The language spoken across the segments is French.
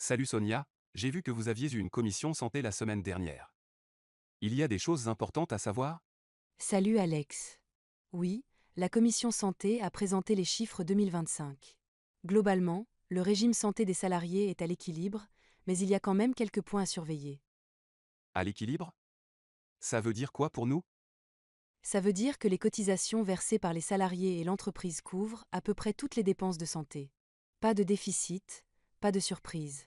Salut Sonia, j'ai vu que vous aviez eu une commission santé la semaine dernière. Il y a des choses importantes à savoir? Salut Alex. Oui, la commission santé a présenté les chiffres 2025. Globalement, le régime santé des salariés est à l'équilibre, mais il y a quand même quelques points à surveiller. À l'équilibre? Ça veut dire quoi pour nous? Ça veut dire que les cotisations versées par les salariés et l'entreprise couvrent à peu près toutes les dépenses de santé. Pas de déficit, pas de surprise.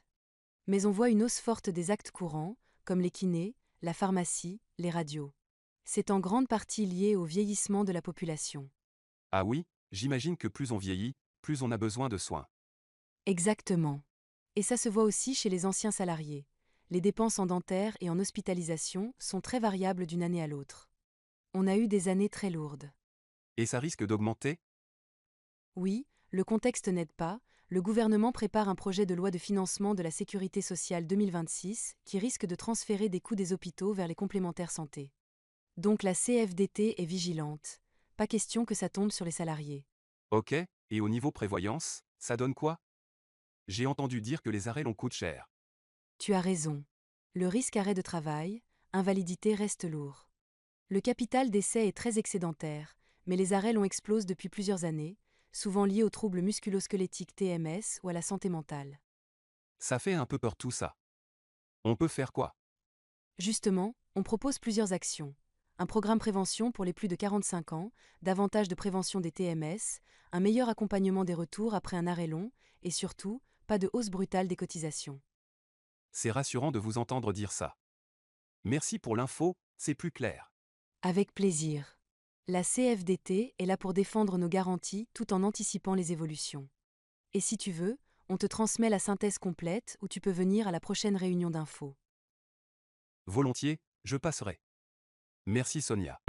Mais on voit une hausse forte des actes courants, comme les kinés, la pharmacie, les radios. C'est en grande partie lié au vieillissement de la population. Ah oui, j'imagine que plus on vieillit, plus on a besoin de soins. Exactement. Et ça se voit aussi chez les anciens salariés. Les dépenses en dentaire et en hospitalisation sont très variables d'une année à l'autre. On a eu des années très lourdes. Et ça risque d'augmenter? Oui, le contexte n'aide pas, le gouvernement prépare un projet de loi de financement de la sécurité sociale 2026 qui risque de transférer des coûts des hôpitaux vers les complémentaires santé. Donc la CFDT est vigilante. Pas question que ça tombe sur les salariés. Ok, et au niveau prévoyance, ça donne quoi? J'ai entendu dire que les arrêts l'on coûtent cher. Tu as raison. Le risque arrêt de travail, invalidité reste lourd. Le capital d'essai est très excédentaire, mais les arrêts l'on explose depuis plusieurs années, souvent liés aux troubles musculo-squelettiques TMS ou à la santé mentale. Ça fait un peu peur tout ça. On peut faire quoi? Justement, on propose plusieurs actions. Un programme prévention pour les plus de 45 ans, davantage de prévention des TMS, un meilleur accompagnement des retours après un arrêt long, et surtout, pas de hausse brutale des cotisations. C'est rassurant de vous entendre dire ça. Merci pour l'info, c'est plus clair. Avec plaisir. La CFDT est là pour défendre nos garanties tout en anticipant les évolutions. Et si tu veux, on te transmet la synthèse complète ou tu peux venir à la prochaine réunion d'infos. Volontiers, je passerai. Merci Sonia.